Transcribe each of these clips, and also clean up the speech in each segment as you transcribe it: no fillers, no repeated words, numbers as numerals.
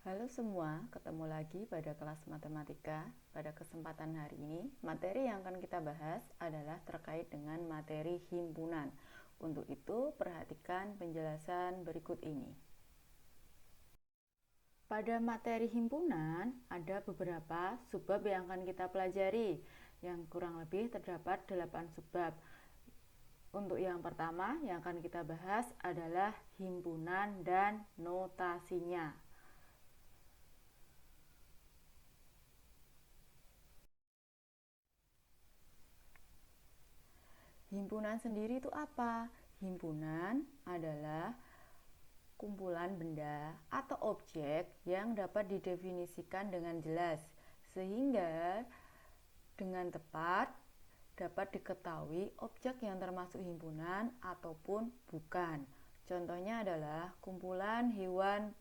Halo semua, ketemu lagi pada kelas matematika. Pada kesempatan hari ini, materi yang akan kita bahas adalah terkait dengan materi himpunan. Untuk itu, perhatikan penjelasan berikut ini. Pada materi himpunan, ada beberapa subbab yang akan kita pelajari, yang kurang lebih terdapat 8 subbab. Untuk yang pertama yang akan kita bahas adalah himpunan dan notasinya. Himpunan sendiri itu apa? Himpunan adalah kumpulan benda atau objek yang dapat didefinisikan dengan jelas, sehingga dengan tepat dapat diketahui objek yang termasuk himpunan ataupun bukan. Contohnya adalah kumpulan hewan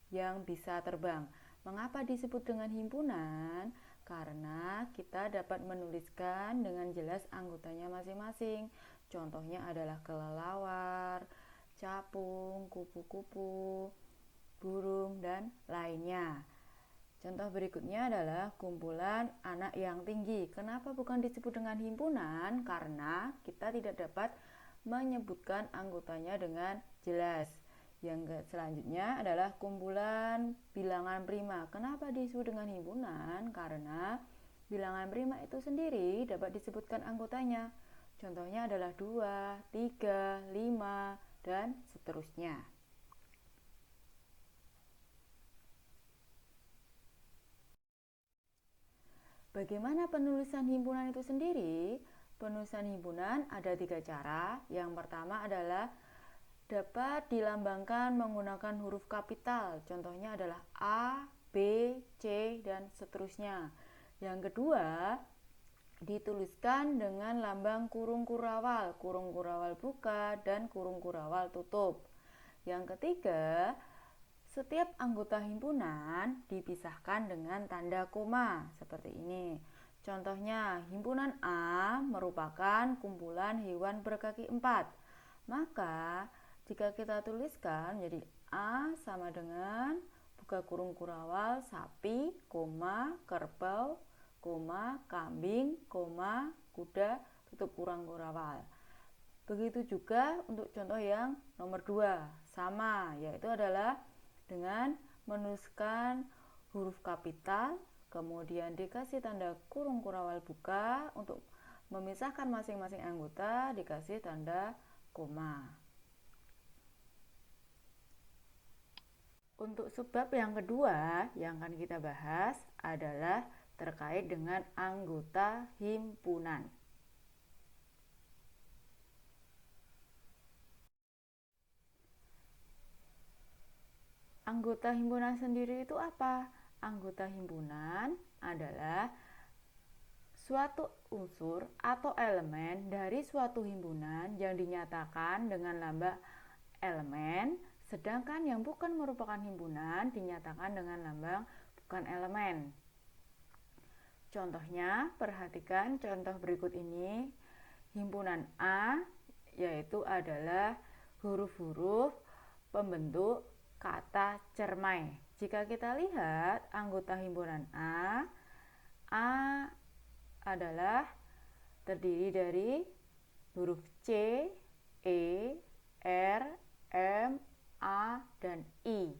yang bisa terbang. Mengapa disebut dengan himpunan? Karena kita dapat menuliskan dengan jelas anggotanya masing-masing. Contohnya adalah kelelawar, capung, kupu-kupu, burung, dan lainnya. Contoh berikutnya adalah kumpulan anak yang tinggi. Kenapa bukan disebut dengan himpunan? Karena kita tidak dapat menyebutkan anggotanya dengan jelas. Yang selanjutnya adalah kumpulan bilangan prima. Kenapa disebut dengan himpunan? Karena bilangan prima itu sendiri dapat disebutkan anggotanya. Contohnya adalah 2, 3, 5, dan seterusnya. Bagaimana penulisan himpunan itu sendiri? Penulisan himpunan ada 3 cara. Yang pertama adalah dapat dilambangkan menggunakan huruf kapital. Contohnya adalah A, B, C, dan seterusnya. Yang kedua, dituliskan dengan lambang kurung kurawal buka dan kurung kurawal tutup. Yang ketiga, setiap anggota himpunan dipisahkan dengan tanda koma seperti ini. Contohnya, himpunan A merupakan kumpulan hewan berkaki 4. Maka jika kita tuliskan jadi A sama dengan buka kurung kurawal sapi, kerbau, kambing, kuda, tutup kurung kurawal. Begitu juga untuk contoh yang nomor 2, sama, yaitu adalah dengan menuliskan huruf kapital, kemudian dikasih tanda kurung kurawal buka, untuk memisahkan masing-masing anggota dikasih tanda koma. Untuk subbab yang kedua yang akan kita bahas adalah terkait dengan anggota himpunan. Anggota himpunan sendiri itu apa? Anggota himpunan adalah suatu unsur atau elemen dari suatu himpunan yang dinyatakan dengan lambang elemen, sedangkan yang bukan merupakan himpunan dinyatakan dengan lambang bukan elemen. Contohnya, perhatikan contoh berikut ini. Himpunan A yaitu adalah huruf-huruf pembentuk kata cermai. Jika kita lihat anggota himpunan A adalah terdiri dari huruf C, E, R, M, A, dan I.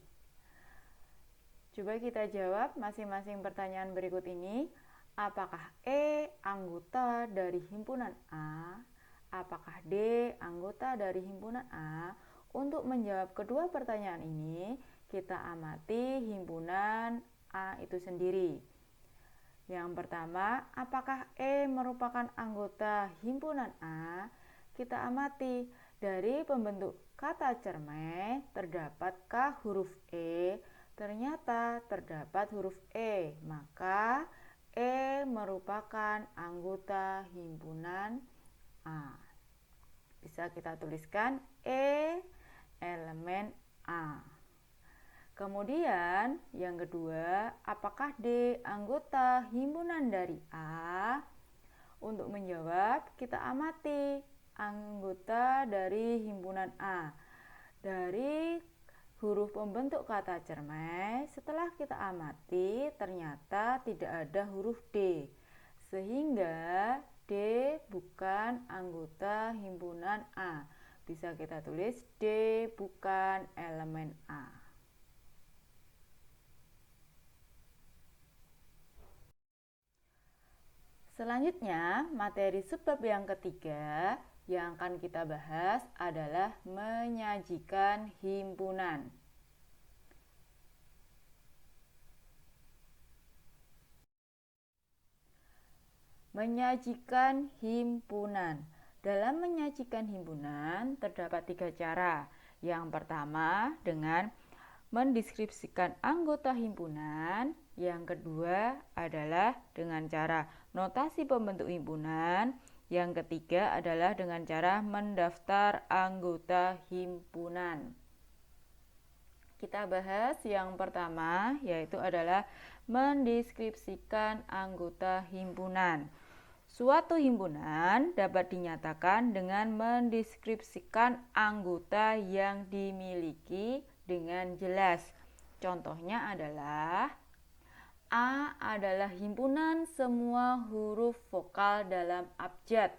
Coba kita jawab masing-masing pertanyaan berikut ini. Apakah E anggota dari himpunan A? Apakah D anggota dari himpunan A? Untuk menjawab kedua pertanyaan ini, kita amati himpunan A itu sendiri. Yang pertama, apakah E merupakan anggota himpunan A? Kita amati dari pembentuk kata cermai, terdapatkah huruf E? Ternyata terdapat huruf E, maka E merupakan anggota himpunan A. Bisa kita tuliskan E elemen A. Kemudian yang kedua, apakah D anggota himpunan dari A? Untuk menjawab, kita amati anggota dari himpunan A. Dari huruf pembentuk kata cermai, setelah kita amati ternyata tidak ada huruf D, sehingga D bukan anggota himpunan A. Bisa kita tulis D bukan elemen A. Selanjutnya, materi subbab yang ketiga yang akan kita bahas adalah menyajikan himpunan. Menyajikan himpunan. Dalam menyajikan himpunan terdapat 3 cara. Yang pertama dengan mendeskripsikan anggota himpunan. Yang kedua adalah dengan cara notasi pembentuk himpunan. Yang ketiga adalah dengan cara mendaftar anggota himpunan. Kita bahas yang pertama, yaitu adalah mendeskripsikan anggota himpunan. Suatu himpunan dapat dinyatakan dengan mendeskripsikan anggota yang dimiliki dengan jelas. Contohnya adalah A adalah himpunan semua huruf vokal dalam abjad.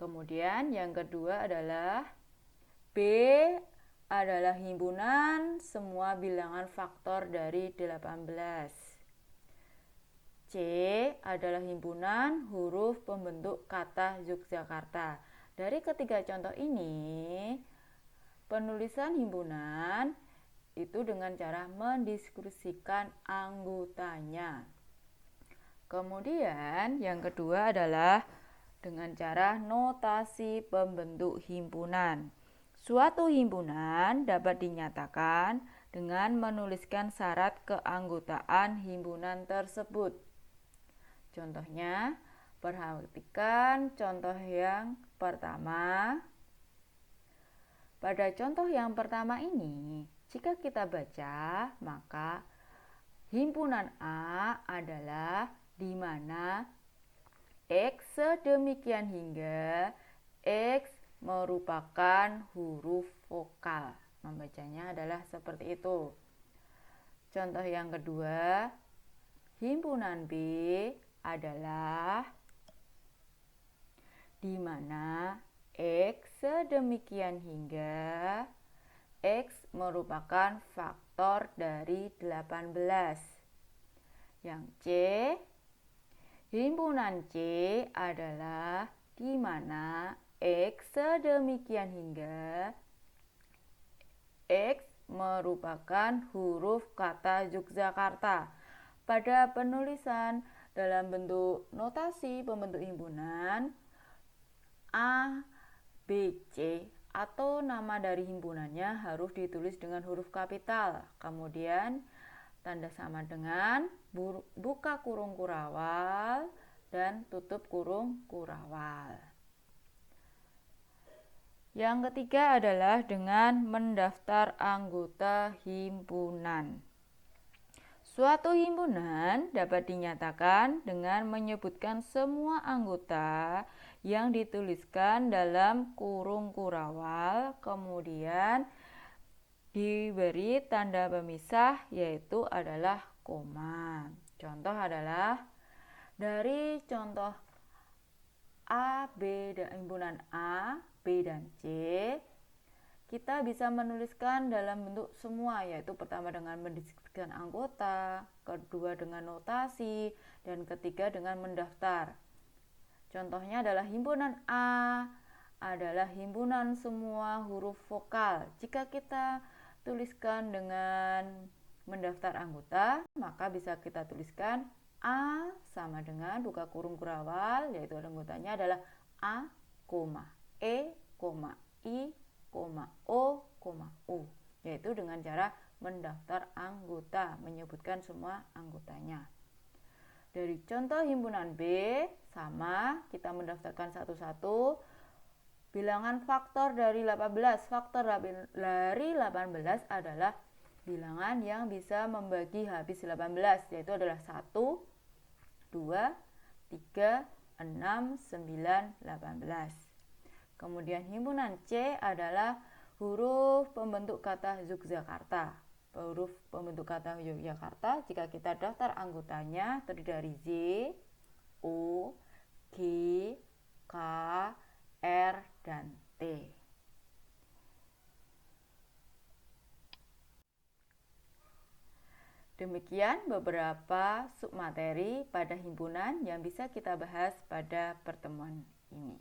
Kemudian yang kedua adalah B adalah himpunan semua bilangan faktor dari 18. C adalah himpunan huruf pembentuk kata Yogyakarta. Dari ketiga contoh ini, penulisan himpunan itu dengan cara mendiskusikan anggotanya. Kemudian yang kedua adalah dengan cara notasi pembentuk himpunan. Suatu himpunan dapat dinyatakan dengan menuliskan syarat keanggotaan himpunan tersebut. Contohnya, perhatikan contoh yang pertama. Pada contoh yang pertama ini, jika kita baca, maka himpunan A adalah di mana X sedemikian hingga X merupakan huruf vokal. Membacanya adalah seperti itu. Contoh yang kedua, himpunan B adalah di mana X sedemikian hingga X merupakan faktor dari 18. Yang C, himpunan C adalah di mana X sedemikian hingga X merupakan huruf kata Yogyakarta. Pada penulisan dalam bentuk notasi pembentuk himpunan, A, B, C atau nama dari himpunannya harus ditulis dengan huruf kapital. Kemudian tanda sama dengan buka kurung kurawal dan tutup kurung kurawal. Yang ketiga adalah dengan mendaftar anggota himpunan. Suatu himpunan dapat dinyatakan dengan menyebutkan semua anggota yang dituliskan dalam kurung kurawal, kemudian diberi tanda pemisah yaitu adalah koma. Contoh adalah dari contoh A, B, dan himpunan A, B, dan C, kita bisa menuliskan dalam bentuk semua, yaitu pertama dengan mendeskripsikan anggota, kedua dengan notasi, dan ketiga dengan mendaftar. Contohnya adalah himpunan A adalah himpunan semua huruf vokal. Jika kita tuliskan dengan mendaftar anggota, maka bisa kita tuliskan A sama dengan buka kurung kurawal, yaitu anggotanya adalah A, E, I, O, U, yaitu dengan cara mendaftar anggota, menyebutkan semua anggotanya. Dari contoh himpunan B, sama, kita mendaftarkan satu-satu. Bilangan faktor dari 18. Faktor dari 18 adalah bilangan yang bisa membagi habis 18, yaitu adalah 1, 2, 3, 6, 9, 18. Kemudian himpunan C adalah Huruf pembentuk kata Yogyakarta. Huruf pembentuk kata Yogyakarta jika kita daftar anggotanya terdiri dari Z, O, G, K, R, dan T. Demikian beberapa submateri pada himpunan yang bisa kita bahas pada pertemuan ini.